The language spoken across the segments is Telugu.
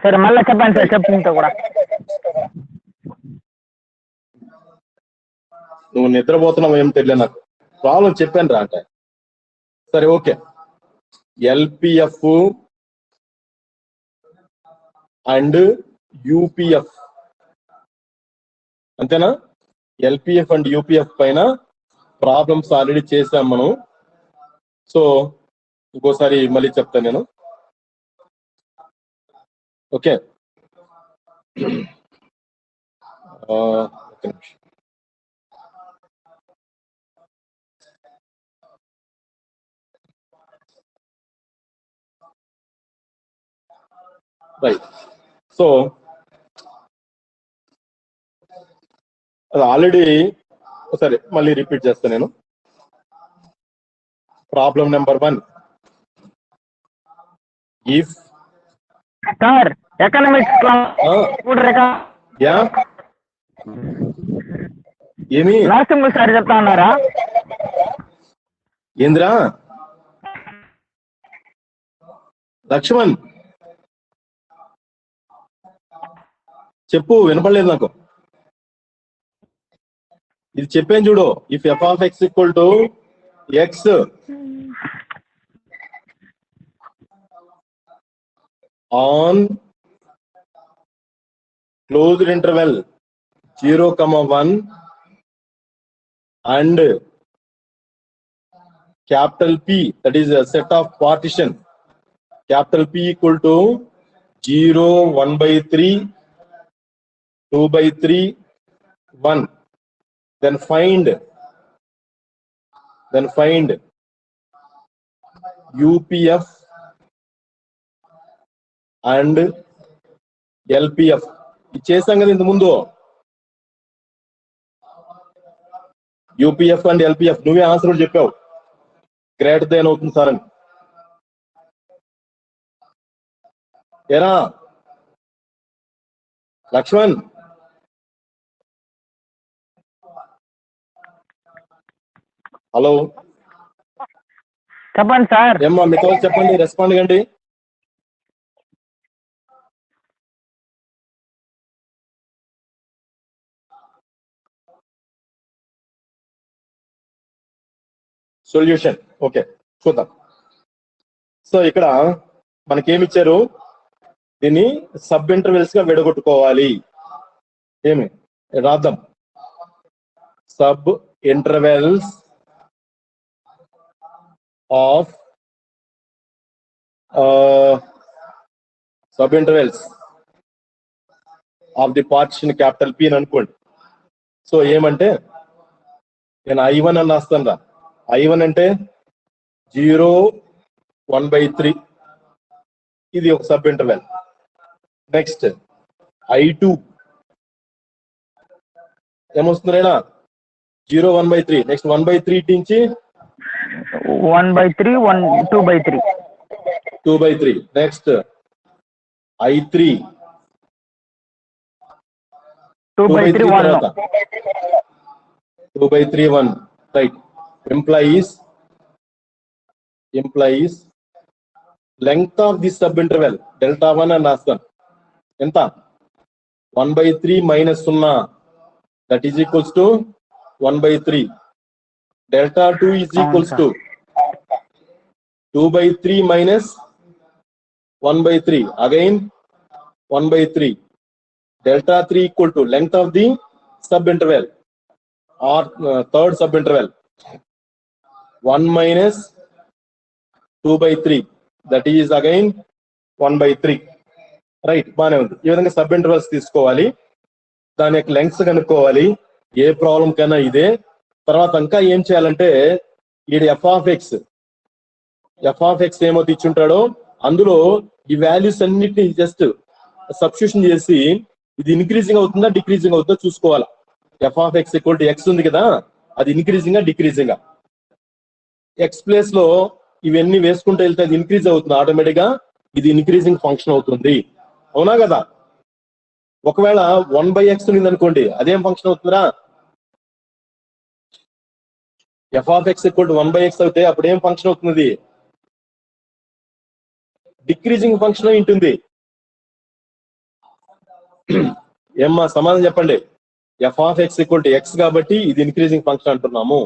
సరే మళ్ళీ చెప్పండి సార్, చెప్పింతో కూడా. నువ్వు నిద్రపోతున్నావు ఏం తెలియదు నాకు. ప్రాబ్లం చెప్పాను రా అంటే సరే ఓకే. ఎల్పిఎఫ్ అండ్ యూపీఎఫ్ అంతేనా? ఎల్పిఎఫ్ అండ్ యూపీఎఫ్ పైన ప్రాబ్లమ్స్ ఆల్రెడీ చేసాం మనం. సో ఇంకోసారి మళ్ళీ చెప్తాను నేను. ఓకే ఒక్క నిమిషం. రైట్. సో అది ఆల్రెడీ సరే మళ్ళీ రిపీట్ చేస్తాను నేను. Problem number 1, if sir economics yeah ఏమి నరసింహ సార్ చెప్తా ఉన్నారా? ఏంద్రా లక్ష్మణ్ చెప్పు, వినపడలేదు నాకు. ఇది చెప్పాను చూడు. If F of X equal to X on closed interval 0, 1 and capital P, that is a set of partition, capital P equal to 0, 1/3, 2/3, 1. Then find UPF and LPF. ఇది చేసాం కదా ఇంత ముందు. యూపీఎఫ్ అండ్ ఎల్పిఎఫ్ నువ్వే ఆన్సర్ కూడా చెప్పావు. గ్రేట్ దేన్ అవుతుంది సార్ అని. ఏరా లక్ష్మణ్? హలో చెప్పండి సార్. ఏమ్మా మీతో చెప్పండి, రెస్పాండ్ కండి. సొల్యూషన్ ఓకే చూద్దాం. సో ఇక్కడ మనకేమిచ్చారు, దీన్ని సబ్ ఇంటర్వెల్స్ గా విడగొట్టుకోవాలి. ఏమి రాద్దాం. Sub intervals of the partition capital P అని అనుకోండి. సో ఏమంటే నేను I1 అని రాస్తాను రా. I1 అంటే 0, 1/3, ఇది ఒక సబ్ ఇంటర్వెల్. నెక్స్ట్ I2 ఏమొస్తుంది రేనా? 0, 1/3. నెక్స్ట్ 1/3 నుంచి 1/3, 2/3. 2/3. Next I3 2/3, 1. 2/3, 1. Right. implies length of this sub interval delta 1 అని రాస్తాను. ఎంత? 1/3 minus 0, that is equals to 1/3. delta 2 is equals to 2/3 minus 1/3, again 1/3. delta 3 equal to length of the sub interval or third sub interval 1 minus 2/3, that is again 1/3. Right, బానే ఉంది. ఈ విధంగా సబ్ ఇంటర్వెల్స్ తీసుకోవాలి, దాని యొక్క లెంగ్త్స్ కనుక్కోవాలి. ఏ ప్రాబ్లం కన్నా ఇదే. తర్వాత ఇంకా ఏం చేయాలంటే ఈ ఎఫ్ ఆఫ్ ఎక్స్ ఏమో ఇచ్చుంటాడో అందులో ఈ వాల్యూస్ అన్నిటిని జస్ట్ సబ్స్టిట్యూషన్ చేసి ఇది ఇంక్రీజింగ్ అవుతుందా డిక్రీజింగ్ అవుతుందో చూసుకోవాలి. F of X equal to X ఉంది కదా, అది ఇంక్రీజింగా డిక్రీజింగా. ఎక్స్ ప్లేస్ లో ఇవన్నీ వేసుకుంటూ వెళ్తే అది ఇంక్రీజ్ అవుతుంది ఆటోమేటిక్ గా, ఇది ఇంక్రీజింగ్ ఫంక్షన్ అవుతుంది. అవునా కదా? ఒకవేళ 1/x ఉంది అనుకోండి, అదేం ఫంక్షన్ అవుతుందా? F of X equal to 1/x అవుతే అప్పుడు ఏం ఫంక్షన్ అవుతుంది? డిక్రీజింగ్ ఫంక్షన్ ఉంటుంది. ఏమ్మా సమాధానం చెప్పండి. F of X equal to x కాబట్టి ఇది ఇంక్రీజింగ్ ఫంక్షన్ అంటున్నాము.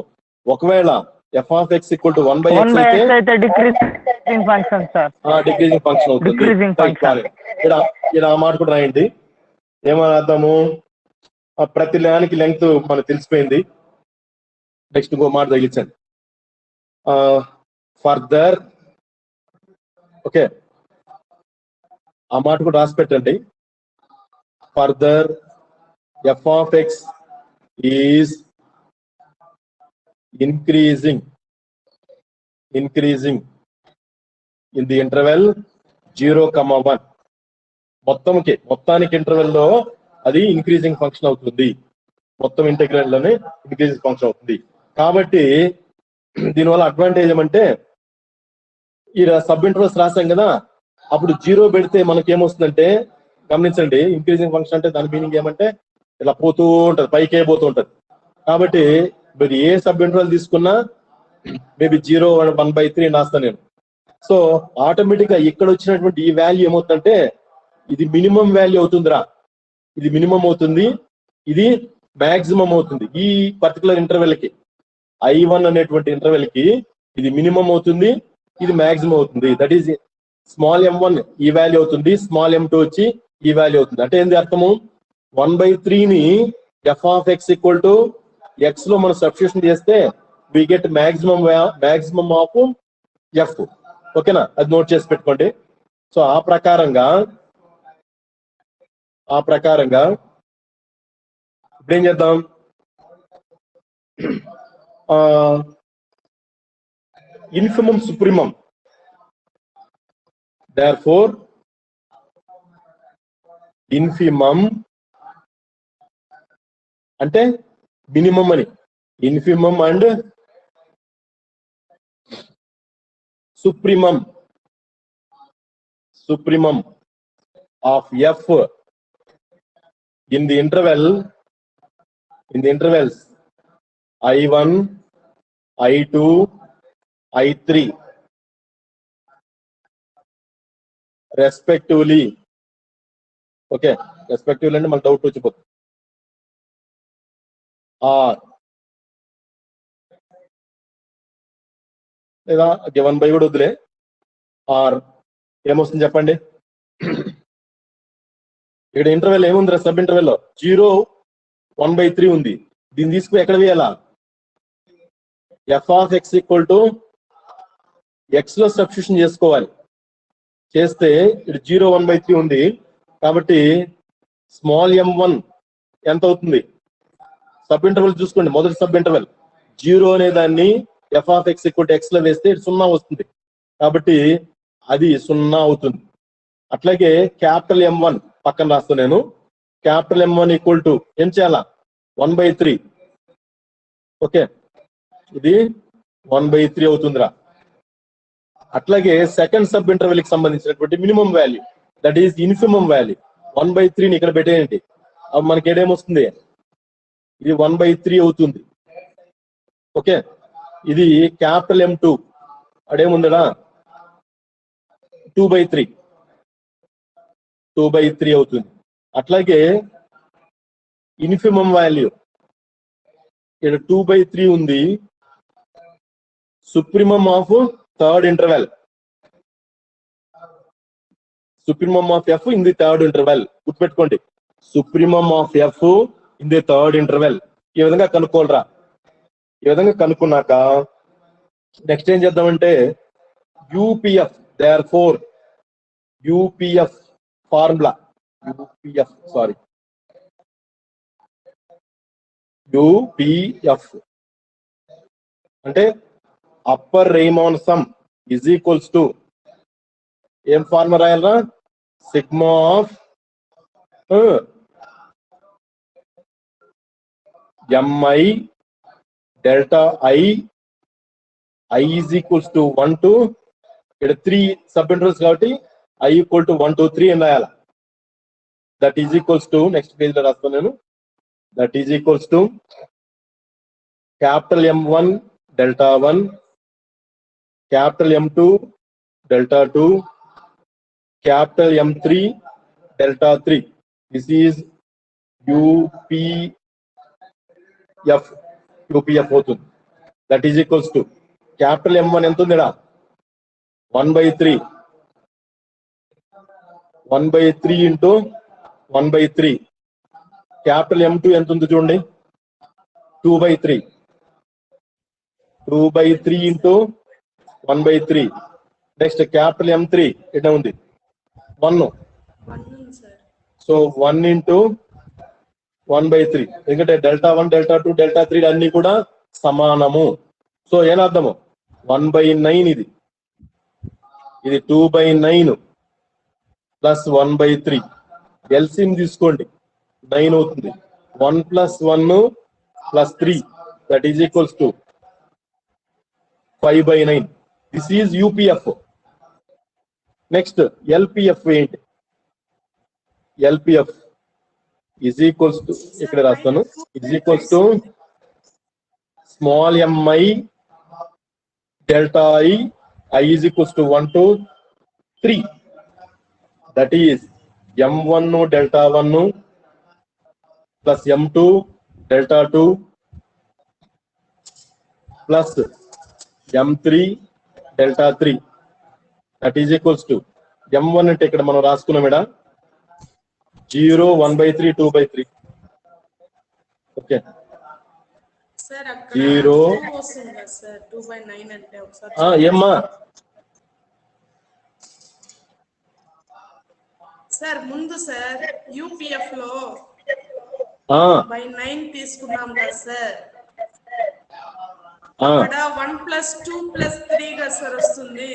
ఒకవేళ f of X equal to 1/x అయితే decreasing function sir. Decreasing function అవుతుంది. Decreasing function. ఇక్కడ ఆ మాట కూడా రాయండి. ఏమని అర్థము? ప్రతి దానికి లెంగ్త్ మనకు తెలిసిపోయింది. నెక్స్ట్ ఇంకో మాట తగిలించండి. ఫర్దర్, ఓకే, ఆ మాట కూడా రాసి పెట్టండి. Further F of X is increasing in the interval 0,1. మొత్తానికి ఇంటర్వెల్ లో అది ఇంక్రీజింగ్ ఫంక్షన్ అవుతుంది. మొత్తం ఇంటెగ్రల్ లోనే ఇంక్రీజింగ్ ఫంక్షన్ అవుతుంది. కాబట్టి దీనివల్ల అడ్వాంటేజ్ ఏమంటే ఈ సబ్ ఇంటర్వల్స్ రాసాం కదా, అప్పుడు 0 పెడితే మనకి ఏమొస్తుందంటే, గమనించండి, ఇంక్రీజింగ్ ఫంక్షన్ అంటే దాని మీనింగ్ ఏమంటే ఇలా పోతూ ఉంటది, పైకే పోతూ ఉంటది. కాబట్టి మీరు ఏ సబ్ ఇంటర్వల్ తీసుకున్నా మేబీ 0, 1/3 రాస్తాను నేను. సో ఆటోమేటిక్ గా ఇక్కడ వచ్చినటువంటి ఈ వాల్యూ ఏమవుతుందంటే ఇది మినిమం వాల్యూ అవుతుందిరా, ఇది మినిమం అవుతుంది, ఇది మాక్సిమం అవుతుంది. ఈ పర్టికులర్ ఇంటర్వెల్ కి I1 అనేటువంటి ఇంటర్వెల్ కి ఇది మినిమం అవుతుంది, ఇది మాక్సిమం అవుతుంది. దట్ ఈస్ స్మాల్ m1 ఈ వాల్యూ అవుతుంది, స్మాల్ m2 వచ్చి ఈ వాల్యూ అవుతుంది. అంటే ఏంది అర్థము? 1/3 ని F of X equal to X లో మనం సబ్స్టిట్యూషన్ చేస్తే we get maximum of F. ఓకేనా? అది నోట్ చేసి పెట్టుకోండి. సో ఆ ప్రకారంగా ఇప్పుడు ఏం చేద్దాం? ఇన్ఫిమం సుప్రీమం, therefore ఇన్ఫిమం అంటే మినిమం అని. Infimum and supremum of f in the intervals I1, I2, I3 respectively. Okay, respectively అంటే మనకు డౌట్ వచ్చిపోతుంది. ఆర్ లేదా గివన్ బై కూడా వదిలే, ఆర్ ఏమొస్తుంది చెప్పండి? ఇక్కడ ఇంటర్వెల్ ఏముంది? సబ్ ఇంటర్వెల్ 0, 1/3 ఉంది. దీన్ని తీసుకుని ఎక్కడ వేయాలా? F of X equal to X లో సబ్స్టిట్యూషన్ చేసుకోవాలి. చేస్తే ఇక్కడ 0, 1/3 ఉంది కాబట్టి స్మాల్ m1 ఎంత అవుతుంది? సబ్ ఇంటర్వెల్ చూసుకోండి, మొదటి సబ్ ఇంటర్వెల్ 0 అనే దాన్ని F of X equal to X లో వేస్తే 0 వస్తుంది కాబట్టి అది 0 అవుతుంది. అట్లాగే క్యాపిటల్ M1 పక్కన రాస్తాను నేను. క్యాపిటల్ M1 ఈక్వల్ టు ఏం చేయాలా? 1/3. ఓకే, ఇది 1/3 అవుతుందిరా. అట్లాగే సెకండ్ సబ్ ఇంటర్వెల్ కి సంబంధించినటువంటి minimum value, that is infimum value 1/3ని ఇక్కడ పెట్టేయండి. అప్పుడు మనకి ఏడేమొస్తుంది? ఇది 1/3 అవుతుంది. ఓకే, ఇది క్యాపిటల్ M2 అడేముందడా 2/3 అవుతుంది. అట్లాగే ఇన్ఫిమం వాల్యూ ఇక్కడ 2/3 ఉంది. Supremum of third interval, supremum of f in the third interval. గుర్తుపెట్టుకోండి, supremum of f in the third interval. ఈ విధంగా కనుక్కోలరా. ఈ విధంగా కనుక్కున్నాక నెక్స్ట్ ఏం చేద్దామంటే UPF, therefore UPF formula, UPF అంటే upper Riemann sum is equals to ఏం ఫార్ములా రాయాలరా? Sigma of MI delta I is equals to 1 to ఇక్కడ 3 సబ్ ఇంటర్వల్స్ కాబట్టి I ఈక్వల్ టు 1 to 3 అని రాయాల. That is equals to next page లో రాస్తాను నేను. That is equals to capital M1 delta 1, capital M2 delta 2, capital M3 delta 3. This is UPF అవుతుంది. That is equals to capital M1 ఎంత ఉంది 1/3. 1/3 into 1/3. Capital M2 ఎంత ఉంది చూడండి 2/3. 2/3 into 1/3. Next capital M3 ఎట్లా ఉంది 1. So 1 into 1/3. ఎందుకంటే డెల్టా 1 డెల్టా 2 డెల్టా 3 అన్ని కూడా సమానము. సో ఏం అర్థము 1/9 ఇది 2/9 ప్లస్ 1/3. ఎల్సిఎం తీసుకోండి 9 అవుతుంది. 1 + 1 + 3 that is equals to 5/9. This is UPF. Next LPF ఏంటి? LPF is equals to ఇక్కడ రాస్తాను is equals to small mi delta I is equals to 1 to 3. That is M1 delta 1 plus M2 delta 2 plus M3 delta 3. That is equals to M1 అంటే ఇక్కడ మనం రాసుకున్నాం ఇక్కడ 0 1/3 2/3. ఓకే సార్ అక్కడ 0 వస్తుందా సార్ 2/9 అంటే ఒకసారి ఏమ్మా సార్ ముందు సార్ యూపీఎఫ్ లో 9 తీసుకున్నాం కదా సార్ అక్కడ 1 + 2 + 3 గా సార్ వస్తుంది.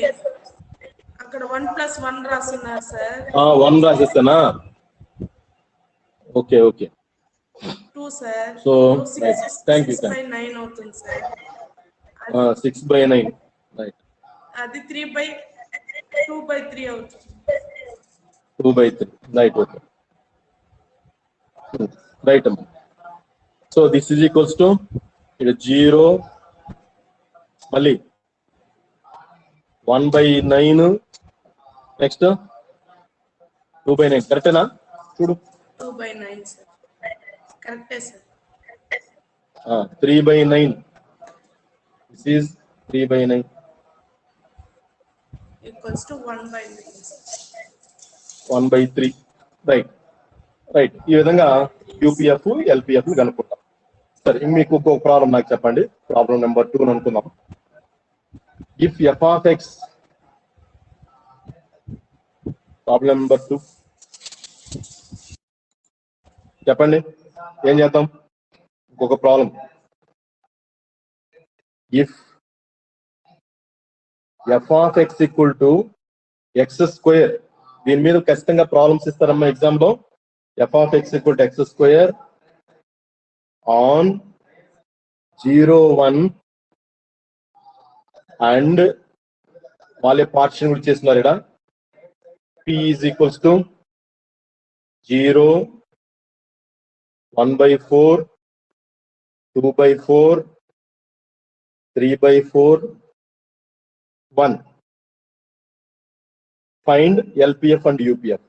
అక్కడ 1 + 1 రాస్తున్నారు సార్ 1 రాసేస్తానా okay 2 sir so thank you 6/9 అవుతుంది సార్ 6/9 రైట్ అది 2/3 అవుతుంది 2/3 రైట్ ఓకే రైట్ అమ్మా. So this is equals to ఇక్కడ 0 మళ్ళీ 1/9 నెక్స్ట్ 2/9 కరెక్టేనా చూడు 2/9 సార్ కరెక్టే sir 3/9. This is 3/9 equals to 1/9 1/3 right ఈ విధంగా యూపీఎఫ్ ఎల్పిఎఫ్ కనుక్కుంటాం. సరే మీకు ఇంకో ప్రాబ్లం నాకు చెప్పండి. ప్రాబ్లం నెంబర్ 2 అనుకుందాం. If F of X problem number 2 చెప్పండి ఏం చేద్దాం. ఇంకొక problem if F of X equal to x². దీని మీద ఖచ్చితంగా ప్రాబ్లమ్స్ ఇస్తారమ్మా ఎగ్జామ్ లో. F of X equal to x² on 0 1 and వాళ్ళే పార్టిషన్ కూడా చేస్తున్నారు ఇక్కడ. p is equals to 0 1/4 2/4 3/4 1. Find LPF and UPF.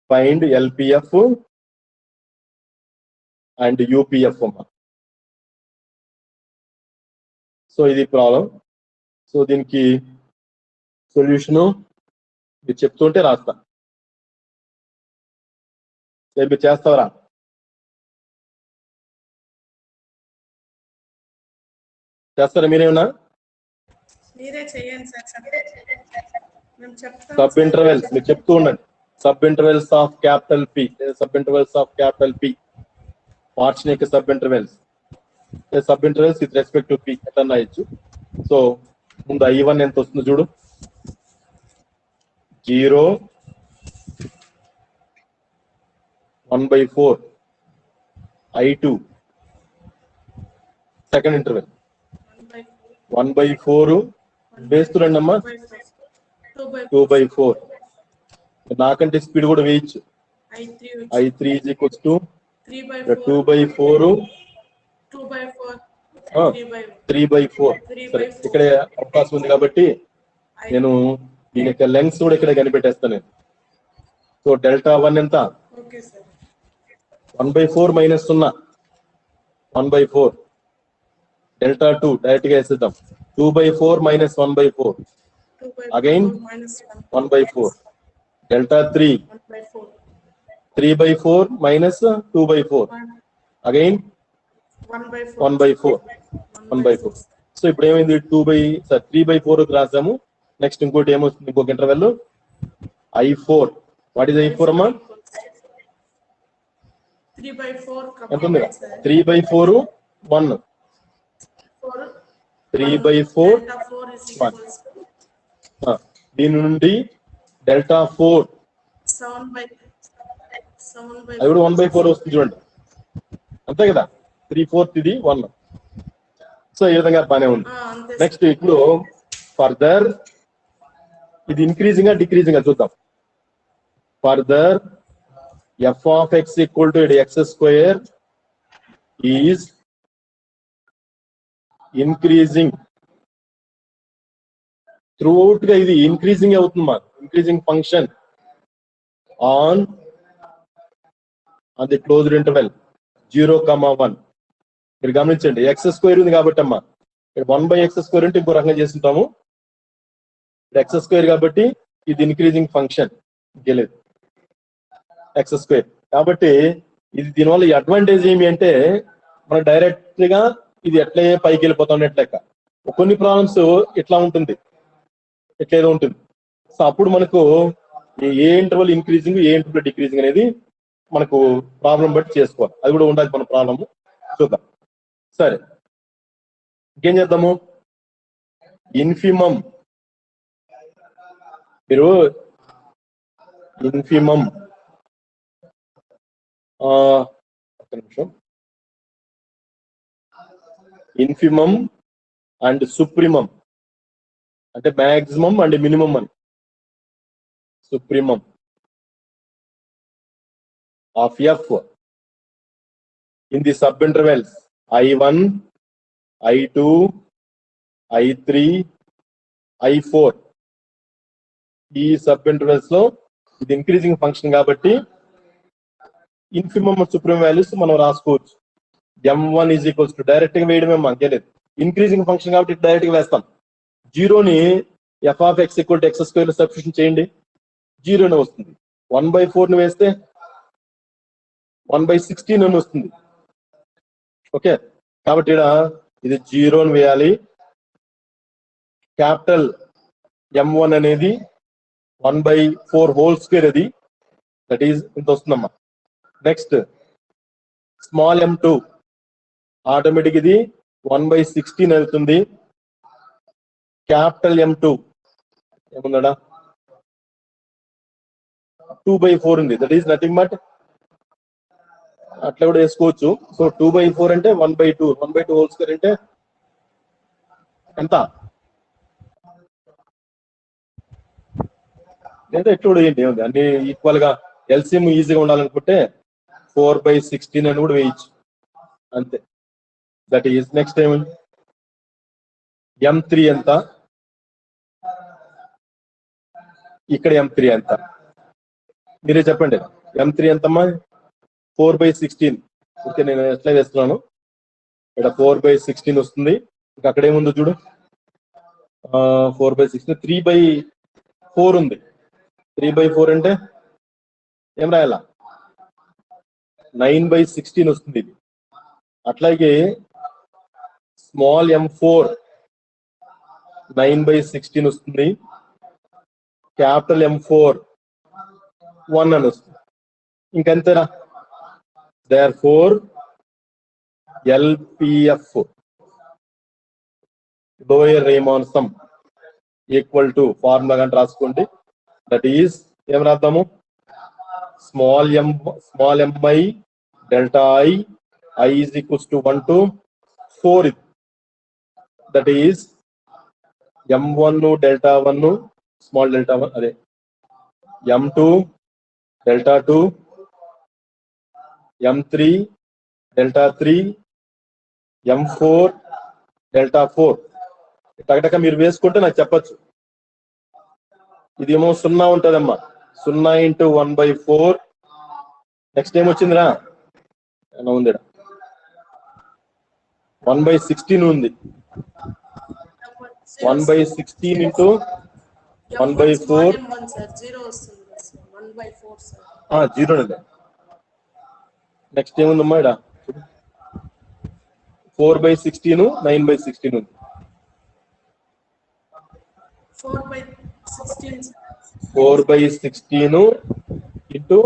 Find LPF and UPF. So ఇది ప్రాబ్లం. సో దీనికి సొల్యూషను మీరు చెప్తుంటే రాస్తా. మీరు చేస్తావరా? చేస్తారా మీరేమన్నా? మీరే చేయండి సార్ మేము చెప్తాం. సబ్ ఇంటర్వెల్స్ మీరు చెప్తూ ఉండండి. Sub intervals of capital P, sub intervals of capital P, మార్చినిక్ sub intervals with respect to P ఎట్లా రాయొచ్చు. సో ముందు I1 ఎంత వస్తుందో చూడు. 0 1/4 I2 సెకండ్ ఇంటర్వెల్ 1/4 వేస్తురండి అమ్మా 2/4. నాకంటే స్పీడ్ కూడా వేయచ్చు. I3 is equals to 2/4 3/4. సరే ఇక్కడ అవకాశం ఉంది కాబట్టి నేను దీని యొక్క లెంగ్స్ కూడా ఇక్కడ కనిపెట్టేస్తాను. సో డెల్టా 1 ఎంత? Okay sir. 1/4 minus 0 1/4. Delta 2 direct గా వేసేద్దాం. 2/4 minus 1/4 again 1/4. Delta 3 3/4 minus 2/4 again 1/4. 1/4. So ఇప్పుడు ఏమైంది? 3/4 రాసాము. నెక్స్ట్ ఇంకోటి ఏమొస్తుంది? ఇంకొక interval I4. What is I4 అమ్మా? 3/4 ఎంత ఉంది? 3/4 1 3/4 1. దీని నుండి డెల్టా 4 అది కూడా 1/4 వస్తుంది చూడండి. అంతే కదా? 3/4 ఇది 1. సో ఈ విధంగా బాగానే ఉంది. నెక్స్ట్ ఇప్పుడు ఫర్దర్ ఇది ఇంక్రీజింగ్ డిక్రీజింగ్ చూద్దాం. Further f of x equal to x square is increasing. Throughout గా ఇది ఇంక్రీజింగ్ అవుతుంది మా increasing function on the closed interval 0,1. మీరు గమనించండి, ఎక్స్ స్క్వేర్ ఉంది కాబట్టి అమ్మా ఇక్కడ 1/x² అంటే ఇంకో రకంగా చేస్తుంటాము. ఎక్స్ స్క్వేర్ కాబట్టి ఇది ఇంక్రీజింగ్ ఫంక్షన్ గెలేదు ఎక్స్ స్క్వేర్ కాబట్టి ఇది దీనివల్ల అడ్వాంటేజ్ ఏమి అంటే మనం డైరెక్ట్ గా ఇది ఎట్లే పైకి వెళ్ళిపోతాం లెక్క. కొన్ని ప్రాబ్లమ్స్ ఇట్లా ఉంటుంది, ఎట్లేదో ఉంటుంది. సో అప్పుడు మనకు ఏ ఇంటర్వల్ ఇంక్రీజింగ్ ఏ ఇంటర్వల్ డిక్రీజింగ్ అనేది మనకు ప్రాబ్లం బట్టి చేసుకోవాలి. అది కూడా ఉండాలి మన ప్రాబ్లము. చూద్దాం. సరే, ఇంకేం చేద్దాము? ఇన్ఫిమమ్. మీరు ఇన్ఫిమమ్ ఒక్క నిమిషం. ఇన్ఫిమమ్ అండ్ సుప్రీమమ్ అంటే మ్యాక్సిమం అండ్ మినిమం అని. Supremum of f in the sub intervals I1, I2, I3, I4. ఈ సబ్ ఇంటర్వెల్స్ లో ఇది ఇంక్రీజింగ్ ఫంక్షన్ కాబట్టి ఇన్ఫిమమ్ సుప్రీం వాల్యూస్ మనం రాసుకోవచ్చు. M1 is equals to direct గా వేయడమే మనకేలేదు, ఇంక్రీజింగ్ ఫంక్షన్ కాబట్టి డైరెక్ట్ గా వేస్తాం. 0ని f of x equal to x² లో సబ్స్టిట్యూషన్ చేయండి, 0 వస్తుంది. 1/4 ని వేస్తే 1/16 అని వస్తుంది. ఓకే, కాబట్టి ఇక్కడ ఇది 0 వేయాలి. క్యాపిటల్ M1 అనేది 1/4 హోల్ స్క్వేర్, అది దట్ ఈజ్ ఇంత వస్తుందమ్మా. నెక్స్ట్ స్మాల్ m2 ఆటోమేటిక్ ఇది 1/16 వెళ్తుంది. క్యాపిటల్ M2 ఏముందా 2/4 ఉంది, దట్ ఈస్ నథింగ్ బట్ అట్లా కూడా వేసుకోవచ్చు. సో 2/4 అంటే 1/2 హోల్ స్క్వేర్ అంటే ఎంత? లేదా ఎట్లా కూడా ఏంటి ఏముంది, అన్ని ఈక్వల్ గా ఎల్సిఎం ఈజీగా ఉండాలనుకుంటే 4/16 అని కూడా వేయచ్చు అంతే. దట్ ఈస్ నెక్స్ట్ ఏమి M3 ఎంత? ఇక్కడ M3 ఎంత? మీరే చెప్పండి. M3 ఎంతమ్మా? 4/16. ఓకే, నేను ఎట్లా వేస్తున్నాను, ఇక్కడ 4/16 వస్తుంది. ఇంకా అక్కడ ఏముందో చూడు, 4/16 3/4 ఉంది. 3/4 అంటే ఏం రాయాలా? 9/16 వస్తుంది ఇది. అట్లాగే స్మాల్ M4 9/16 వస్తుంది. క్యాపిటల్ M4 1 అని వస్తుంది. ఇంకంతేనా? therefore LPF lower Riemann sum equal to formula కానీ రాసుకోండి. దట్ ఈస్ ఏం రాద్దాము? Small mi delta I is equals to 1 to 4. That is M1 delta 1 small delta 1 అదే M2 delta 2 M3 delta 3 M4 delta 4. టకటక మీరు వేసుకుంటే నాకు చెప్పచ్చు. ఇదేమో 0 ఉంటుందమ్మా, 0 into 1 by 4. Next time వచ్చిందిరా ఎలా ఉంది 1 by 16 ఉంది 1 by 16 into 1 by 4 సార్ 0 వస్తుంది సార్ 1 by 4 సార్ 0 ఉంది నెక్స్ట్ ఏముందమ్మా ఇక్కడ 4 by 16 9 by 16 ఉంది 4 by 16 4 by 16 into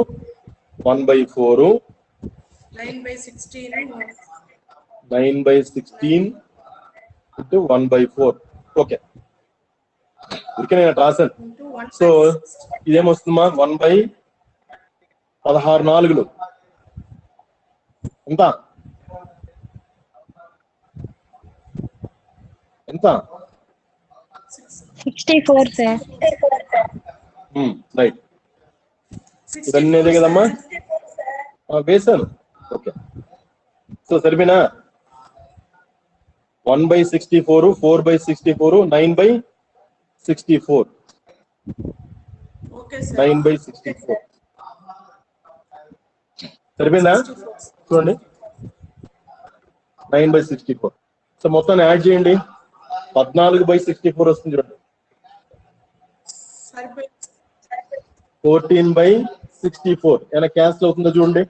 1 by 4 9 by 16 9 by 16 into 1 by 4 okay ఇక నేను రాశాను into 1 సో ఇదేమొస్తుందమ్మా 1 by 16 నాలుగులు ఎంత ఎంత 64 సార్ రైట్ ఇవన్నీ అదే కదమ్మా వేసాను ఓకే సో సరిపోయినా 1 by 64 4 by 64 9 by 64 okay sir 9 by 64 సరిపోయిందా చూడండి 9 by 64 సో మొత్తాన్ని యాడ్ చేయండి 14 by 64 వస్తుంది చూడండి సరిపోయింది 14 by 64 ఏమైనా క్యాన్సిల్ అవుతుందో చూడండి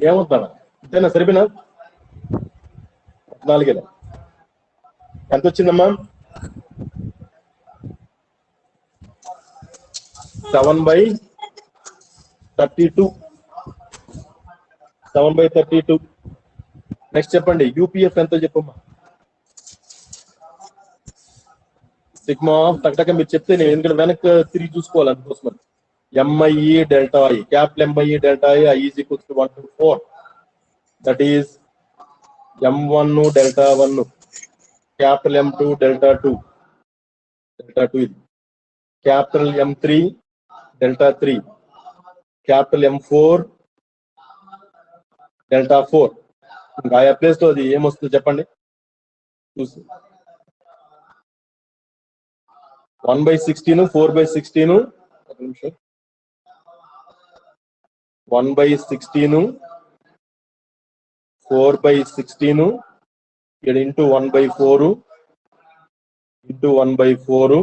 ఏమవుతాడా అంతేనా సరిపోయినా 14 ఎంత వచ్చిందమ్మా 7 by 32 7 by 32 నెక్స్ట్ చెప్పండి యూపీఎఫ్ ఎంతో చెప్పమ్మా సిగ్మా ఆఫ్ టక్ మీరు చెప్తే నేను ఎందుకంటే వెనక్కి తిరిగి చూసుకోవాలి అందుకోసం ఎంఐఈ డెల్టా ఐ క్యాపిటల్ ఎంఐఈ delta I I is equals to 1 to 4 that is M1 delta 1 capital M2 delta 2 ఇది capital M3 delta 3 capital M4 delta 4 ఇంకా ఆ ప్లేస్ లో అది ఏమొస్తుందో చెప్పండి చూసి 1 by 16 4 by 16 ఒక నిమిషం 1 by 16 4 by 16 ఇక్కడ into 1 by 4 into 1 by 4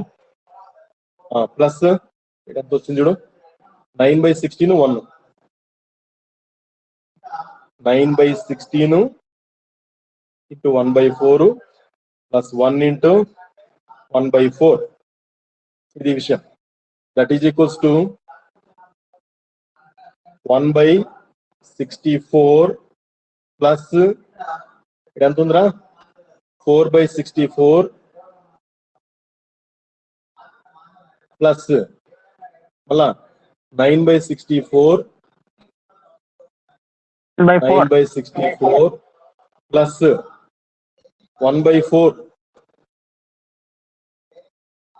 plus ఇక్కడ ఎంత వచ్చింది చూడు 9 by 16 1 9 by 16 into 1 by 4 plus 1 into 1 by 4 ఇది విషయం that is equals to 1 by 64 plus ఎంత ఉందిరా 4 by 64 plus మళ్ళా 9 by 64 by 9 4 by 64 plus 1 by 4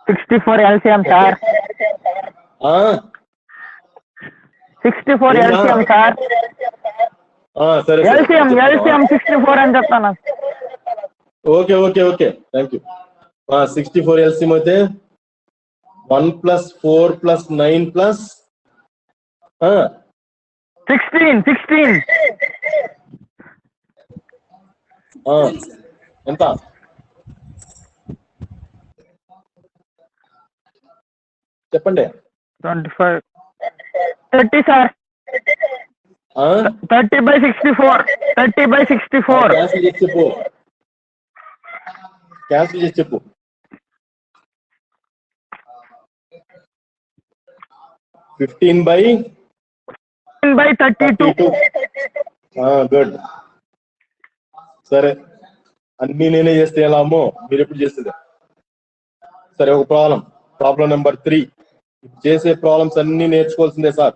64 LCM sir 64 LCM sir సరే LCM 64 అని చెప్తాను okay okay okay thank you 64 LCM అయితే 1 plus 4 plus 9 plus 16 ఎంత చెప్పండి 25 30 సార్ 30 by 64 30 by 64 క్యాన్సిల్ చేసి చెప్పు క్యాన్సిల్ చేసి చెప్పు 15 by 32 గుడ్ సరే అన్ని నేనే చేస్తే ఎలా అమ్మో మీరు ఎప్పుడు చేస్తుంది సరే ఒక ప్రాబ్లం నెంబర్ 3 చేసే ప్రాబ్లమ్స్ అన్ని నేర్చుకోవాల్సిందే సార్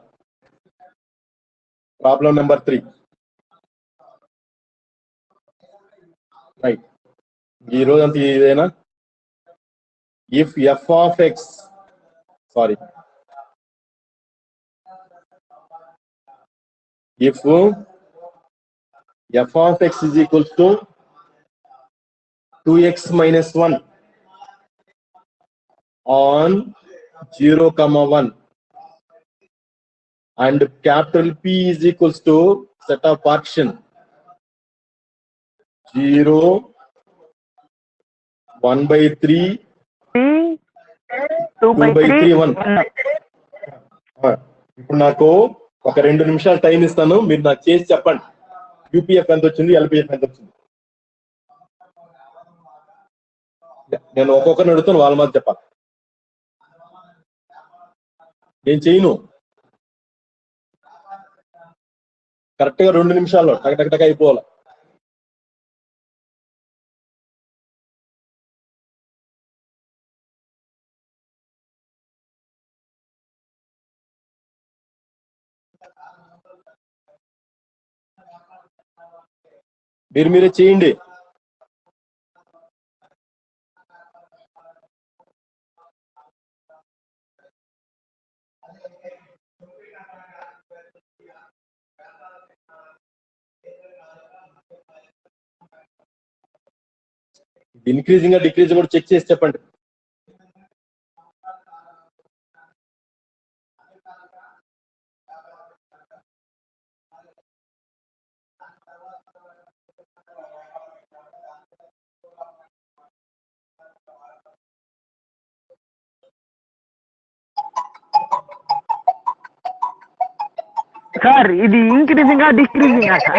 ప్రాబ్లం నెంబర్ 3 రైట్ ఈ రోజు అంత ఇదేనా if F of X sorry if f of x is equals to 2x minus 1 on 0,1 and capital P is equals to set of partition 0, 1/3, 2/3 1. ఇప్పుడు నాకు ఒక 2 నిమిషాలు టైం ఇస్తాను, మీరు నాకు చేసి చెప్పండి యూపీఎఫ్ ఎంత వచ్చింది, ఎల్పిఎఫ్ ఎంత వచ్చింది. నేను ఒక్కొక్కరిని అడుగుతాను, వాళ్ళ మధ్య చెప్పాలి. నేను చేయను, కరెక్ట్ గా 2 నిమిషాల్లో టక్ అయిపోవాలి. మీరే చేయండి. ఇంక్రీజింగ్ డిక్రీజ్ కూడా చెక్ చేసి చెప్పండి. సార్ ఇది ఇంక్రీజింగ్ డిక్రీజింగ్ సార్?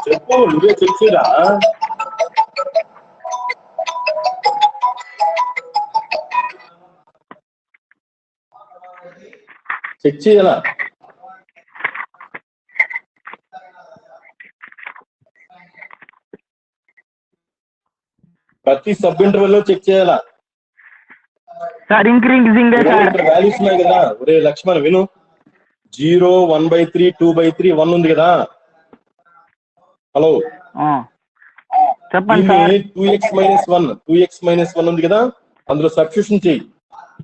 చెప్పు, నువ్వే చెక్ చేయరా. చెక్ చేయాలా? ప్రతి సబ్ ఇంటర్వెల్ లో చెక్ చేయాలా సార్? Increasing sir. వాల్యూస్ ఉన్నాయి కదా. ఒరే లక్ష్మణ్ విను, 0, 1/3, 2/3, 1 ఉంది కదా. హలో, చెప్పండి సార్. 2x-1 ఉంది కదా, అందులో సబ్స్టిట్యూషన్ చెయ్యి.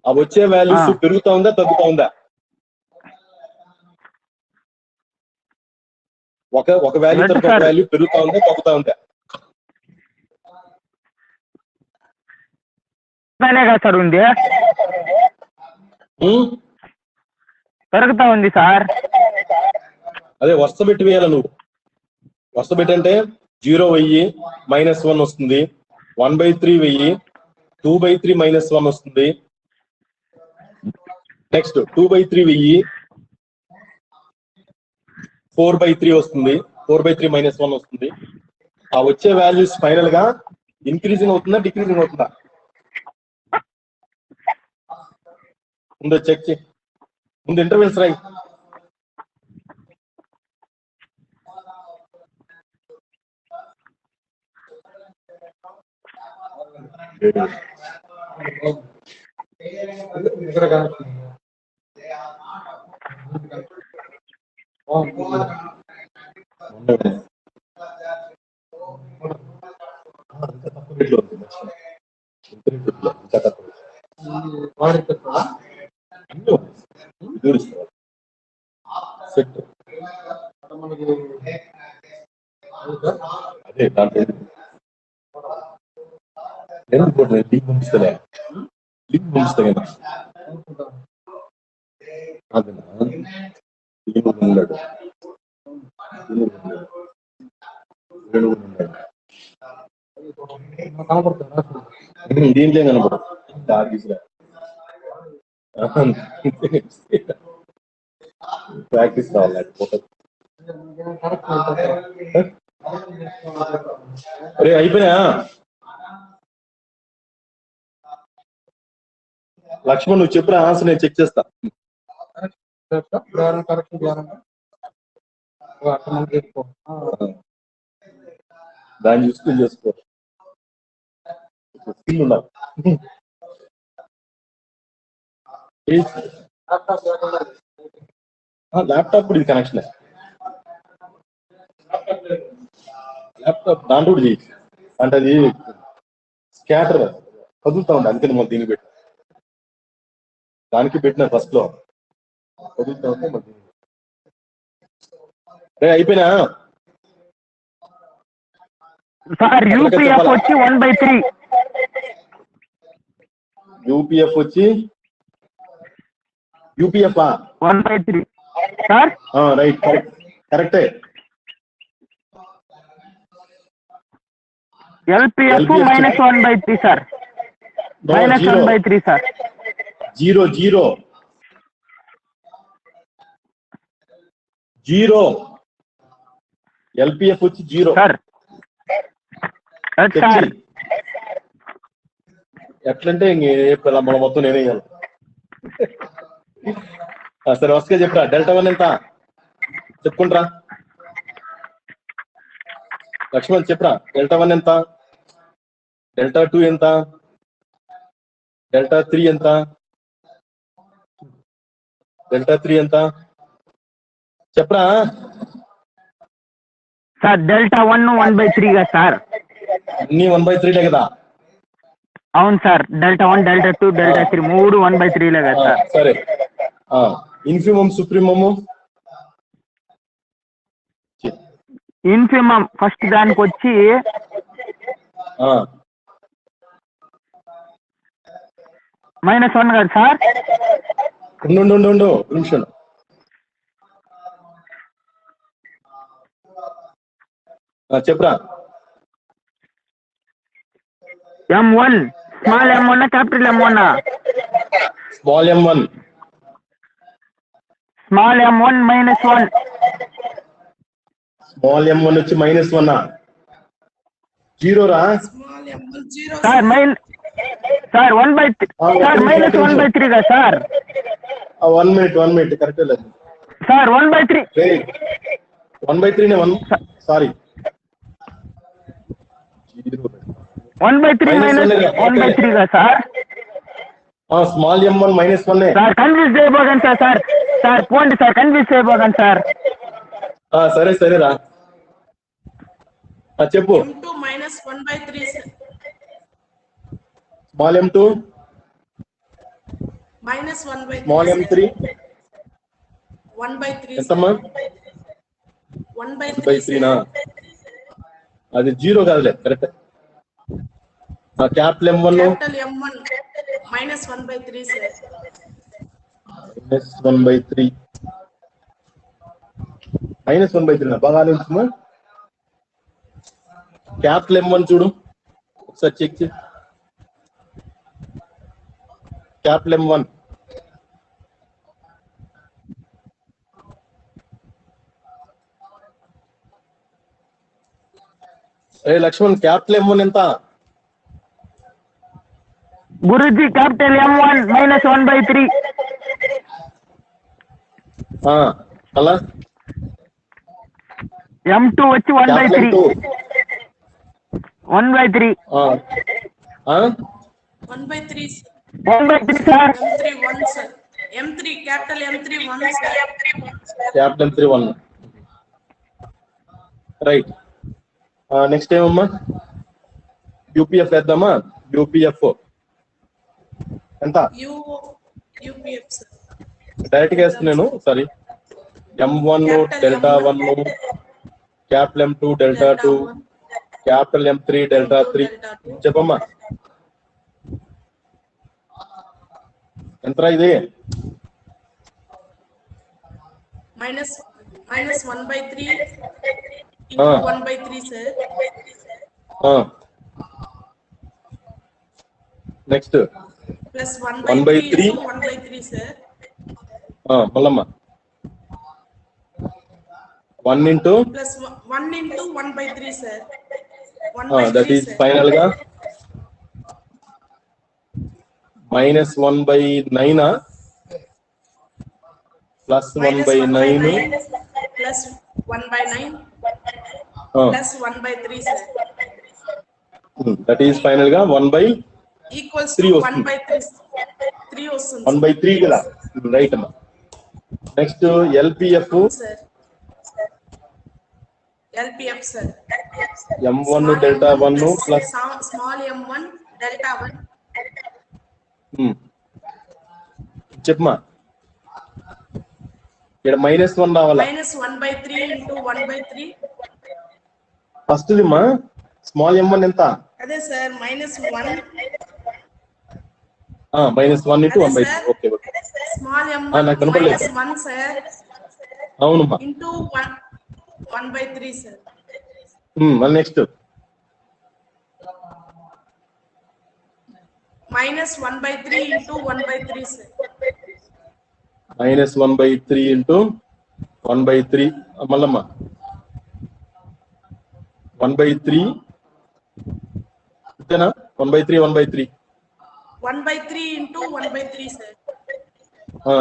ఆ వచ్చే వాల్యూస్ పెరుగుతా ఉందా తగ్గుతా ఉందా? ఒక వాల్యూ తర్వాత ఒక వాల్యూ పెరుగుతా ఉందా తగ్గుతా ఉందా? కదా సార్ ఉంది, పెరుగుతా ఉంది సార్. అదే వరుస పెట్టి వేయాల. నువ్వు వరుస పెట్టి అంటే 0 వెయ్యి -1 వస్తుంది, 1/3 వెయ్యి, 2/3 -1 వస్తుంది, నెక్స్ట్ 2/3 వెయ్యి, 4/3 వస్తుంది, 4/3 -1 వస్తుంది. ఆ వచ్చే వాల్యూస్ ఫైనల్ గా ఇంక్రీజింగ్ అవుతుందా డిక్రీజింగ్ అవుతుందా? ముందు చెక్ చేయి, ముందు ఇంటర్వెల్స్ రాయి. అదే దాంట్లో లింక్ పంపిస్తలే, లింక్ పంపిస్తా కదా. దీంట్లో కనపడదు. ప్రాక్టీస్ కావాలి. అరే అయిపోయా లక్ష్మణ్, నువ్వు చెప్పిన ఆన్సర్ నేను చెక్ చేస్తా. దాన్ని చూసుకుని చేసుకో, స్కిల్ ఉండాలి. ల్యాప్టాప్ కూడా ఇది కనెక్షన్, ల్యాప్టాప్ దాంట్లో కూడా చేయి. అంటే అది స్కాటర్ కదులుతా ఉండే, అందుకని మళ్ళీ దీనికి పెట్టిన, దానికి పెట్టిన ఫస్ట్ లో కదులుతా ఉంటే మళ్ళీ. అయిపోయినా సార్? యూపీఎఫ్ వచ్చి 1/3. యూపీఎఫ్ వచ్చి యూపీఎఫ్ 1/3 సార్. రైట్, కరెక్టే. LPF -1/3 sir. -1/3 sir. Zero LPF వచ్చి 0 సార్. సార్ ఎట్లంటే మన మొత్తం నేనే ఇవ్వాలి. సరే వస్తే చెప్పరా. డెల్టా 1 ఎంత చెప్పుకుంటారా లక్ష్మణ్, చెప్పరా. డెల్టా 1 ఎంత, డెల్టా 2 ఎంత, డెల్టా 3 ఎంత, డెల్టా 3 ఎంత చెప్పరా. సార్ డెల్టా 1 1/3 గా సార్. అన్ని 1/3 కదా. అవును సార్. డెల్టా 1, డెల్టా 2, డెల్టా 3 మూడు 1/3 కదా సార్. సరే. ఇన్ఫిమమ్ సుప్రీమము. ఇన్ఫిమమ్ ఫస్ట్ దానికి వచ్చి -1 కదా సార్. ఉండు నిమిషం. చెప్పరా. M1 small M1 capital M1. Small M1. Small M1 -1. Small M1 వచ్చి -1. 0 రా small m1 0 sir. Sir 1/3 sir. -1/3 కదా సార్. 1 మినిట్ కరెక్ట్ లేదు సార్. 1/3 1/3 సారీ 1/3 -1/3 కదా sir. Small M1 -1 sir confuse చేయబోకండి సార్. సార్ పోండి సార్, కన్ఫ్యూజ్ చేయబోకండి సార్. సరేరా చెప్పు. m2 -1/3 sir. Small M2 -1/3. Small M3 1/3 ఎంతమ్మా. 1/3 నా అది 0 కాదులే, correct. Capital M1 capital M1 -1/3 sir. -1/3 -1/3 బాగా ఆలోచించమ్మా. క్యాపిటల్ M1 చూడు ఒకసారి చెక్ చేయి. Capital M1 Laxman, capital M1 ఎంత గురుజీ? Capital M1 -1/3. అలా M2 వచ్చి 1/3. 1/3 1/3 sir. m3 1 sir. m3 capital M3 1 sir. Capital M3 1 right. Next ఏమమ్మా? యూపీఎఫ్ వేద్దామా. యూపీఎఫ్ ఎంత? UPF sir. డైరెక్ట్ గా వేస్తున్నాను. Sorry. M1 delta 1, capital M2 delta 2, capital M3 delta 3 చెప్పమ్మా. ఎంతరా ఇది? -1/3 1/3 సార్. Next plus 1/3 1/3 sir. మళ్ళమ్మా 1 into plus 1 into 1/3 sir. That is final గా -1/9 plus 1/9 plus 1/9 plus 1/3 sir. That is final గా 1/3 ఈక్వల్స్ 1/3 వస్తుంది. 1/3 కదా. రైట్ అమ్మా. Next LPF sir. LPF sir. M1 delta 1 plus small M1 delta 1. చెప్పమా. ఇక్కడ -1 రావాలా. -1/3 ఇంటూ 1/3. ఫస్ట్ దిమ్మా స్మాల్ M1 ఎంత? అదే sir -1 -1 into 1/3. Okay okay. Small m నాకు కనపడలేదు. -1 సార్ అవునమ్మా. Into 1/3 sir. మళ్ళీ నెక్స్ట్ -1/3 ఇంటూ 1/3 సార్. -1/3 into 1/3 మళ్ళమ్మా 1/3 అంతేనా? 1/3 1/3 1/3 ఇంటూ 1/3 సార్.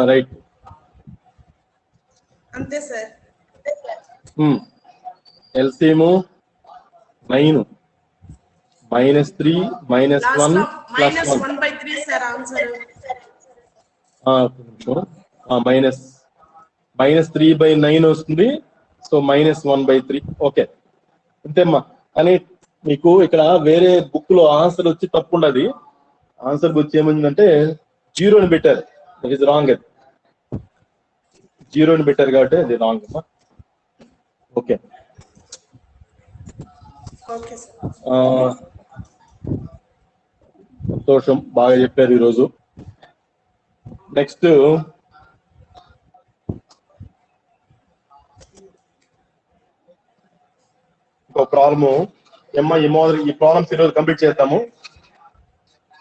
రైట్. అంతే సార్. ఎల్సిఎం 9 -3 -1 లాస్ట్ లో +1 -1/3 సార్ ఆన్సర్. -3/9 వస్తుంది. సో -1/3. ఓకే అంతేమ్మా. కానీ మీకు ఇక్కడ వేరే బుక్ లో ఆన్సర్ వచ్చి తప్పు ఉండదు. ఆన్సర్ వచ్చి ఏమైందంటే 0 అని పెట్టారు. That is wrong. అది 0 అని పెట్టారు కాబట్టి అది రాంగ్ అమ్మా. Okay okay sir. సంతోషం, బాగా చెప్పారు ఈరోజు. నెక్స్ట్ ఇంకో ప్రాబ్లము ఏమ్మా. ఈ ప్రాబ్లమ్స్ ఈరోజు కంప్లీట్ చేద్దాము.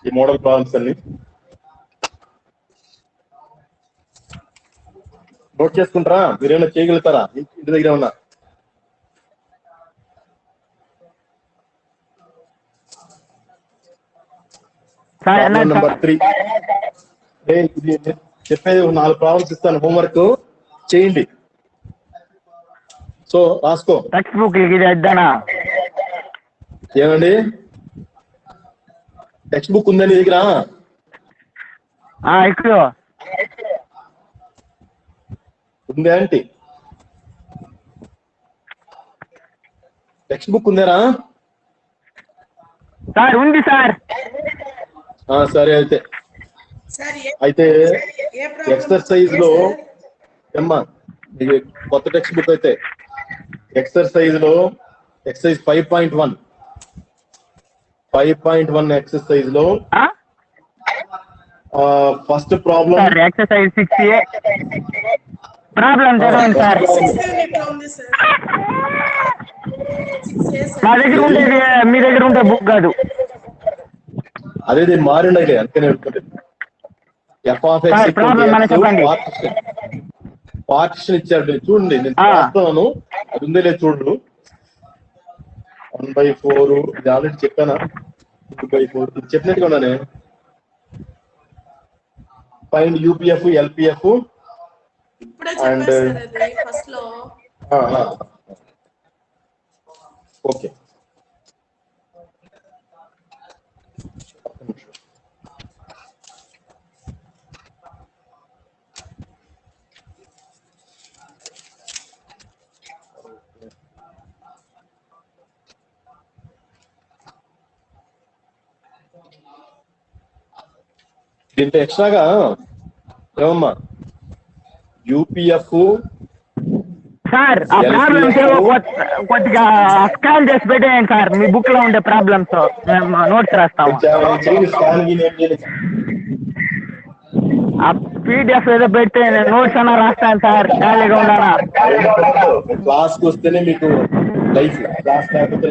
ఈ మోడల్ ప్రాబ్లమ్స్ అన్ని నోట్ చేసుకుంటారా? మీరేమైనా చేయగలుగుతారా ఇంటి దగ్గర ఉన్నా? Problem number 3. ఇది చెప్పేది 4 ప్రాబ్లమ్స్ ఇస్తాను, హోంవర్క్ చేయండి. సో రాసుకో. టెక్స్ట్ బుక్ ఇది వద్దనా? ఏమండి టెక్స్ట్ బుక్ ఉందా నీ దగ్గర? ఇక్కడ ఉందా ఆంటీ? టెక్స్ట్ బుక్ ఉందేరా? సార్ ఉంది సార్. సరే అయితే ఎక్సర్సైజ్ లో ఏమ్మా ఇది కొత్త టెక్స్ట్ బుక్ అయితే ఎక్సర్సైజ్ లో ఎక్సర్సైజ్ 5.1 ఎక్సర్సైజ్ లో first problem exercise 6A problem చదవండి సార్. మా దగ్గర ఉండేది మీ దగ్గర ఉంటే బుక్ కాదు. అదే మారిండే అందుకనే పార్టిషన్ ఇచ్చాడు. చూడండి నేను రాస్తున్నాను, అది ఉందే లేదు చూడు. 1/4 ఇది ఆల్రెడీ చెప్పానా? 2/4 ఇది చెప్పినట్టుగా ఉన్నానే. Find UPF LPF and okay. దీంట్లో ఎక్స్ట్రాగా ఏమమ్మా యూపీఎఫ్ సార్ ఆ ప్రాబ్లమ్స్ కొద్దిగా స్కాన్ చేసి పెట్టేయండి సార్. మీ బుక్ లో ఉండే ప్రాబ్లమ్స్ మేము నోట్స్ రాస్తాము. ఆ పీడిఎఫ్ ఏదో పెడితే నేను నోట్స్ అన్నా రాస్తాను సార్. ఖాళీగా ఉన్నానా? క్లాస్కి వస్తేనే మీకు లైఫ్, క్లాస్ లేకపోతే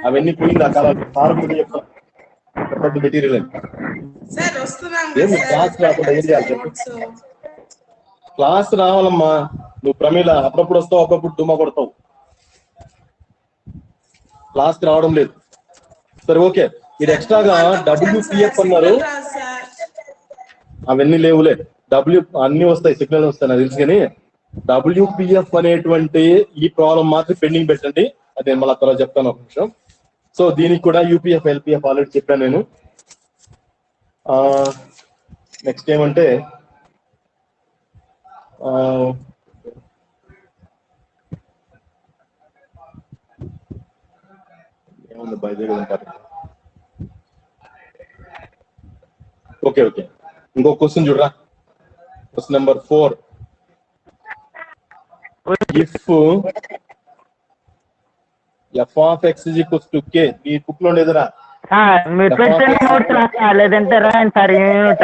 అవన్నీ పోయింది. ఆ కాలం మెటీరియల్ క్లాస్ రాకుండా ఏం చేయాలి చెప్పు? క్లాస్ రావాలమ్మా. నువ్వు ప్రమీల అప్పుడప్పుడు వస్తావు, అప్పుడప్పుడు డుమ్మా కొడతావు. క్లాస్ కి రావడం లేదు. సరే ఓకే. మీరు ఎక్స్ట్రాగా WPF అన్నారు, అవన్నీ లేవులే. అన్ని వస్తాయి, సిగ్నల్ వస్తాయి నాకు తెలుసు. కానీ WPF అనేటువంటి ఈ ప్రాబ్లం మాత్రం పెండింగ్ పెట్టండి. అది నేను మళ్ళీ తర్వాత చెప్తాను ఒక నిమిషం. సో దీనికి కూడా యూపీఎఫ్ ఎల్పిఎఫ్ ఆల్రెడీ చెప్పాను నేను. నెక్స్ట్ ఏమంటే ఏముంది బయట ఉంటారు. ఓకే ఇంకో క్వశ్చన్ చూడరా. Question number 4. If f of x is equals to k. ఈ బుక్ లో ఉండేదిరా సార్ మీరు పెట్టిన నోట్స్ రాస్తా, లేదంటే రాయండి సార్ ఈ యూనిట్.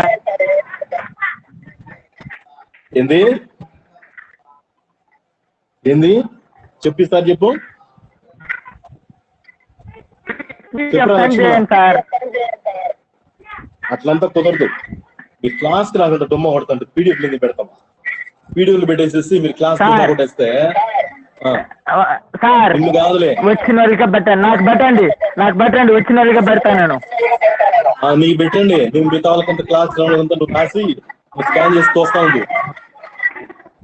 ఏంది ఏంది చెప్పిస్తారు చెప్పు. చెప్పురా సెండ్ లక్ష్మణ. చేయండి సార్. అట్లంతా కుదరదు. మీ క్లాస్ కి రాకుండా డుమ్మ కొడతాంటే పీడిఎఫ్ లింక్ పెడతాం. పీడిఎఫ్ పెట్టేసేసి మీరు క్లాస్ డుమ్మ కొట్టేస్తే సార్ ఇల్లు కాదులే. వచ్చిన వాళ్ళకే పెట్టండి, నాకు పెట్టండి, వచ్చిన వాళ్ళకే పెడతాను నేను. నీకు పెట్టండి. నువ్వు మిగతా వాళ్ళకంతా క్లాస్ రావాలంతా నువ్వు రాసి స్కాన్ చేసి తోస్తా ఉంది.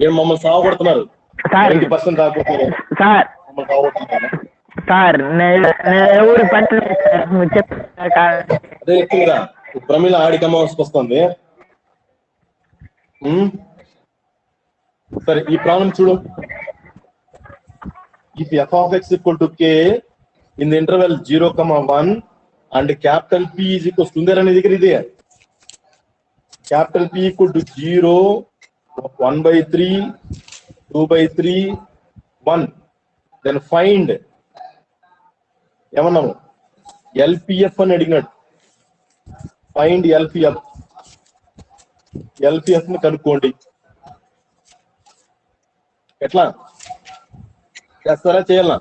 ఏం మమ్మల్ని సాగుపడుతున్నారు. 90% రాకపోతే సార్ మమ్మల్ని సాగుపడుతున్నారు. సార్ నేను ఎవరు పెట్టలేదు సార్, మీరు చెప్తారు. అదే ఎక్కువగా ప్రమిళ ఆడికమ్మ వస్తుంది. సరే ఈ ప్రాబ్లం చూడు. if f of x equal to k in the interval 0, 1 and capital P is equal to అనే దగ్గర ఇది capital P equal to 0, 1/3, 2/3, 1, then find ఏమన్నాము LPF అని అడిగినాడు. ఫైండ్ ఎల్పిఎఫ్ ని కనుక్కోండి. ఎట్లా చేస్తారా చేయాలనా?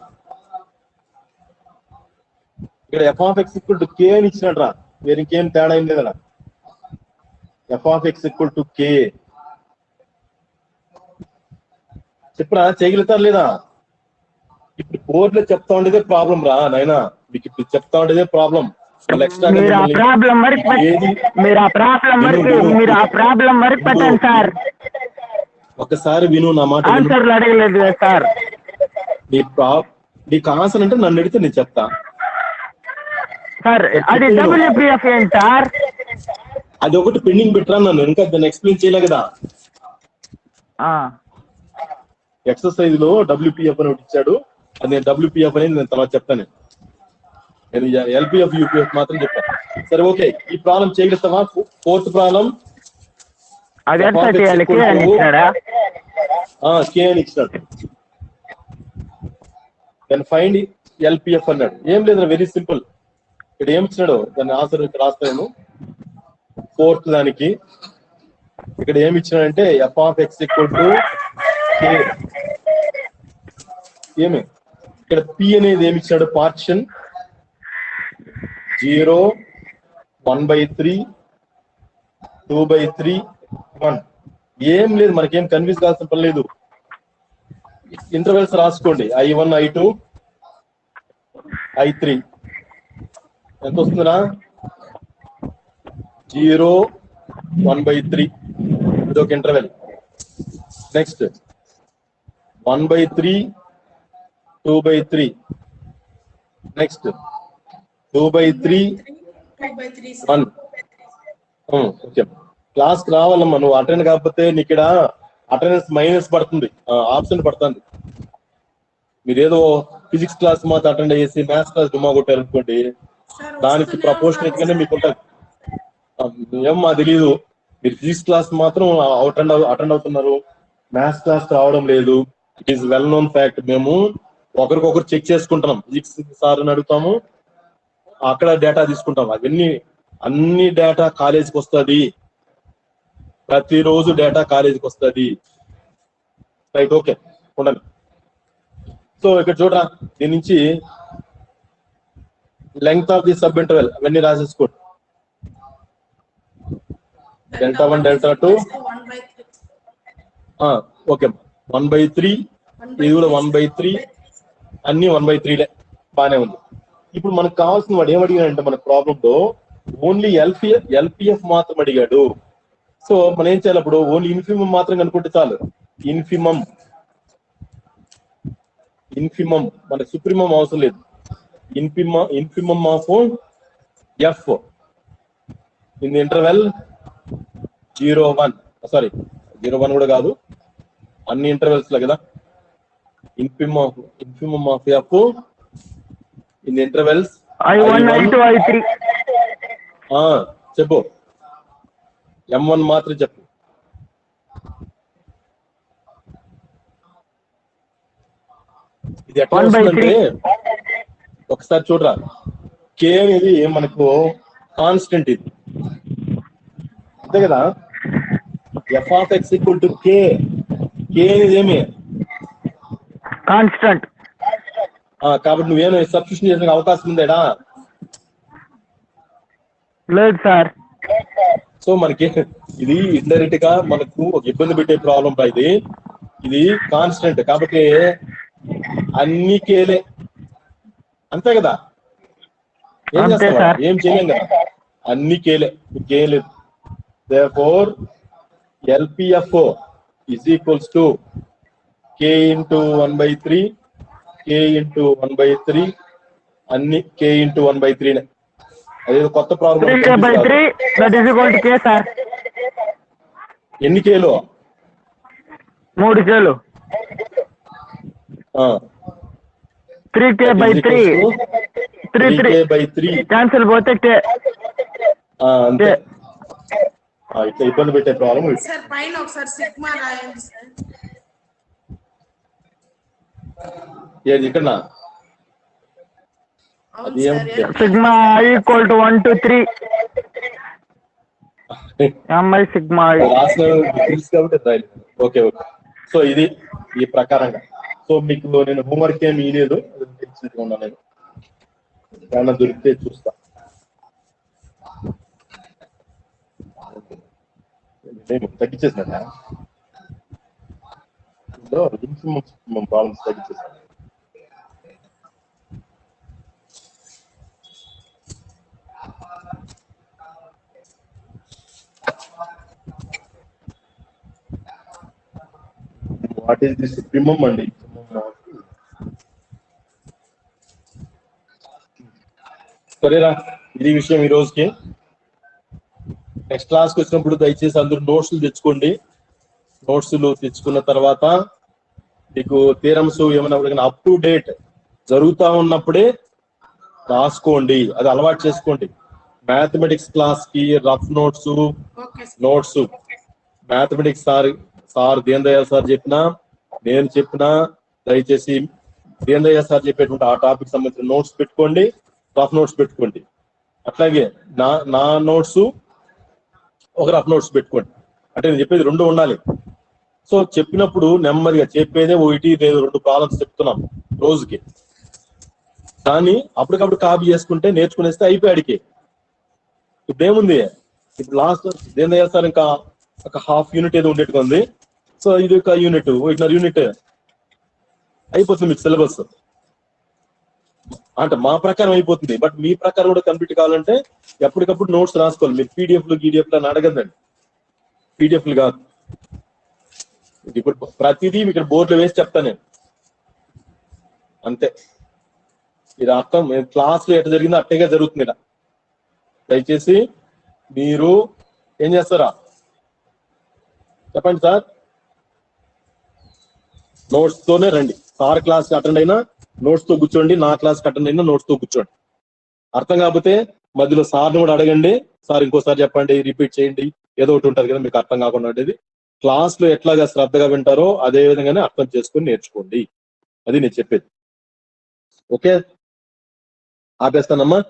ఇక్కడ F of X equal to K అని ఇచ్చినట్రా, వేరే ఇంకేం తేడా ఏం లేదనా. F of X equal to K చెప్పరా, చేయగలుగుతారు లేదా? ఇప్పుడు బోర్డులో చెప్తా ఉండేదే ప్రాబ్లం రా నాయనా, మీకు ఇప్పుడు చెప్తా ఉండేదే ప్రాబ్లం. మీరు ఆ ప్రాబ్లం వరకు పెట్టండి సార్. ఒకసారి విను నా మాట. ఆన్సర్లు అడగలేదు సార్. నీకు ఆన్సర్ అంటే నన్ను అడిగితే నేను చెప్తా సార్. అది డబ్ల్యూపీఎఫ్ ఏంటి సార్? అది ఒకటి పెండింగ్ పెట్టరా, నన్ను ఇంకా దాన్ని ఎక్స్ప్లెయిన్ చేయలే కదా. ఎక్సర్సైజ్ లో డబ్ల్యూపీఎఫ్ అని ఒకటి ఇచ్చాడు. అది నేను డబ్ల్యూపీఎఫ్ అనేది నేను తర్వాత చెప్తాను. నేను ఎల్పిఎఫ్ యూపీఎఫ్ మాత్రం చెప్పాను. సరే ఓకే, ఈ ప్రాబ్లం చేయగలుగుతావా? ఫోర్త్ ప్రాబ్లం కే అని ఇచ్చినాడు. దెన్ ఫైండ్ ఎల్పిఎఫ్ అన్నాడు. ఏం లేదు, వెరీ సింపుల్. ఇక్కడ ఏమి ఇచ్చినాడు దాన్ని ఆన్సర్ ఇక్కడ రాస్తాను. ఫోర్త్ దానికి ఇక్కడ ఏమి ఇచ్చినాడంటే F of X equal to K. ఏమి ఇక్కడ పి అనేది ఏమి ఇచ్చినాడు? పార్టిషన్ 0, 1/3, 2/3, 1. ఏం లేదు, మనకేం కన్ఫ్యూజ్ కావాల్సిన పని లేదు. ఇంటర్వెల్స్ రాసుకోండి. I1, I2, I3 ఎంత వస్తుందిరా? 0, 1/3 ఇది ఒక interval. Next 1/3, 2/3, next 2/3, 1. Okay, class కి రావాలమ్మా. నువ్వు అటెండ్ కాకపోతే నీకు ఇక్కడ అటెండెన్స్ మైనస్ పడుతుంది, ఆప్షన్ పడుతుంది. మీరేదో ఫిజిక్స్ క్లాస్ మాత్రం అటెండ్ చేసి మ్యాథ్స్ క్లాస్ డుమా కొట్టారు అనుకోండి, దానికి ప్రపోర్షనేట్ గానే మీకు ఉంటుంది. ఏం మా తెలీదు, మీరు ఫిజిక్స్ క్లాస్ మాత్రం అటెండ్ అవుతున్నారు, మ్యాథ్స్ క్లాస్ రావడం లేదు. It is well known fact. మేము ఒకరికొకరు చెక్ చేసుకుంటున్నాం. ఫిజిక్స్ సార్ అని అడుగుతాము, అక్కడ డేటా తీసుకుంటాం. అవన్నీ అన్ని డేటా కాలేజీకి వస్తుంది, ప్రతిరోజు డేటా కాలేజీకి వస్తుంది. రైట్, ఓకే ఉండండి. సో ఇక్కడ చూడరా, దీని నుంచి length of the sub interval అవన్నీ రాసేసుకోండి. Δ1, Δ2, ఓకే 1/3, ఇది కూడా 1/3, అన్ని 1/3 బానే ఉంది. ఇప్పుడు మనకు కావాల్సిన వాడు ఏమడిగాడంటే మన ప్రాబ్లం లో ఓన్లీ ఎల్పిఎఫ్ మాత్రం అడిగాడు. సో మనం ఏం చేయాలి? అప్పుడు ఓన్లీ ఇన్ఫిమం మాత్రం కనుక్కుంటే చాలు. ఇన్ఫిమం మనకు సుప్రీమం అవసరం లేదు. Infimum of f in the interval 0, 1 కూడా కాదు, అన్ని ఇంటర్వెల్స్ లో కదా. Infimum of f in the intervals I1, I2, I3. చెప్పు, M1 మాత్రం చెప్పు. ఇది ఎట్లా వస్తుందంటే ఒకసారి చూడరా, కే అనేది మనకు కాన్స్టెంట్ ఇది, అంతే కదా. F of X equal to K, K అనేది ఏమి కాన్స్టెంట్. కాబట్టి నువ్వేమో సబ్స్టిట్యూషన్ చేసే అవకాశం ఉందేడా? లేదు సార్. సో మనకి ఇది ఇండైరెక్ట్ గా మనకు ఒక ఇబ్బంది పెట్టే ప్రాబ్లం రా ఇది. ఇది కాన్స్టెంట్ కాబట్టి అన్ని కేలే, అంతే కదా. ఏం అంతే చేస్తావా? సార్. ఏం చేయలేం కదా, అన్ని కేలే, ఇంకేం లేదు. therefore LPFO is equals to k into 1/3, k into 1/3, అన్ని k into 1/3. అదే కొత్త problem. 3k/3 that is equal to k sir. ఎన్ని కేలు? 3 కేలు. 3k/3 3k/3 క్యాన్సిల్ పోతే k. అంతే. ఇట్లా ఇబ్బంది పెట్టే ప్రాబ్లం. సార్ పైన ఒకసారి సిగ్మా రాయండి సార్. ఏది ఇక్కడ? అవును sir. Sigma equal to 1 to 3 mi sigma రాసిన తెలుసు కాబట్టి రాయలేదు. Okay okay. సో ఇది ఈ ప్రకారంగా. సో మీకు నేను హోంవర్క్ ఏమి ఇవ్వలేదు, ఉన్నా నేను ఏమన్నా దొరికితే చూస్తా. తగ్గించేసినా ప్రాబ్లమ్స్ తగ్గించేసాను. వాట్ ఈస్ ది సుప్రీమం అండి? సరేరా, ఇది విషయం ఈ రోజుకి. నెక్స్ట్ క్లాస్కి వచ్చినప్పుడు దయచేసి అందరూ నోట్స్లు తెచ్చుకోండి. నోట్స్లు తెచ్చుకున్న తర్వాత మీకు థీరమ్స్ ఏమైనా అప్ టు డేట్ జరుగుతూ ఉన్నప్పుడే రాసుకోండి, అది అలవాటు చేసుకోండి. మ్యాథమెటిక్స్ క్లాస్ కి rough notes mathematics sir Deen Dayal sir చెప్పినా, నేను చెప్పినా, దయచేసి దీన్ దయాళ్ సార్ చెప్పేటువంటి ఆ టాపిక్ సంబంధించిన నోట్స్ పెట్టుకోండి, రఫ్ నోట్స్ పెట్టుకోండి. అట్లాగే నా నోట్స్ ఒక రఫ్ నోట్స్ పెట్టుకోండి. అంటే నేను చెప్పేది రెండు ఉండాలి. సో చెప్పినప్పుడు నెమ్మదిగా చెప్పేదే 1 లేదా 2 ప్రాబ్లమ్స్ చెప్తున్నాం రోజుకి, కానీ అప్పటికప్పుడు కాపీ చేసుకుంటే నేర్చుకునేస్తే అయిపోయాడికి. ఇప్పుడు ఏముంది, ఇప్పుడు లాస్ట్ ఏం చేస్తారు, ఇంకా ఒక హాఫ్ యూనిట్ ఏదో ఉండేట్టుగా ఉంది. సో ఇది ఒక యూనిట్, 1.5 యూనిట్ అయిపోతుంది మీకు సిలబస్. అంటే మా ప్రకారం అయిపోతుంది, బట్ మీ ప్రకారం కూడా కంప్లీట్ కావాలంటే ఎప్పటికప్పుడు నోట్స్ రాసుకోవాలి. మీరు పీడిఎఫ్లు అని అడగద్దండి, పీడిఎఫ్లు కాదు. ఇప్పుడు ప్రతిదీ ఇక్కడ బోర్డులో వేసి చెప్తాను నేను, అంతే. ఇది అర్థం, క్లాస్ లో ఎట్లా జరిగిందో అట్టేగా జరుగుతుంది ఇలా. దయచేసి మీరు ఏం చేస్తారా చెప్పండి సార్, నోట్స్ తోనే రండి. సార్ క్లాస్ అటెండ్ అయినా నోట్స్ తో కూర్చోండి, నా క్లాస్ అటెండ్ అయినా నోట్స్ తో కూర్చోండి. అర్థం కాకపోతే మధ్యలో సార్ని కూడా అడగండి, సార్ ఇంకోసారి చెప్పండి, రిపీట్ చేయండి, ఏదో ఒకటి ఉంటుంది కదా మీకు అర్థం కాకుండా ఉండేది. క్లాస్ లో ఎట్లాగా శ్రద్ధగా వింటారో అదే విధంగానే అర్థం చేసుకొని నేర్చుకోండి, అది నేను చెప్పేది. ఓకే, ఆపేస్తానమ్మా.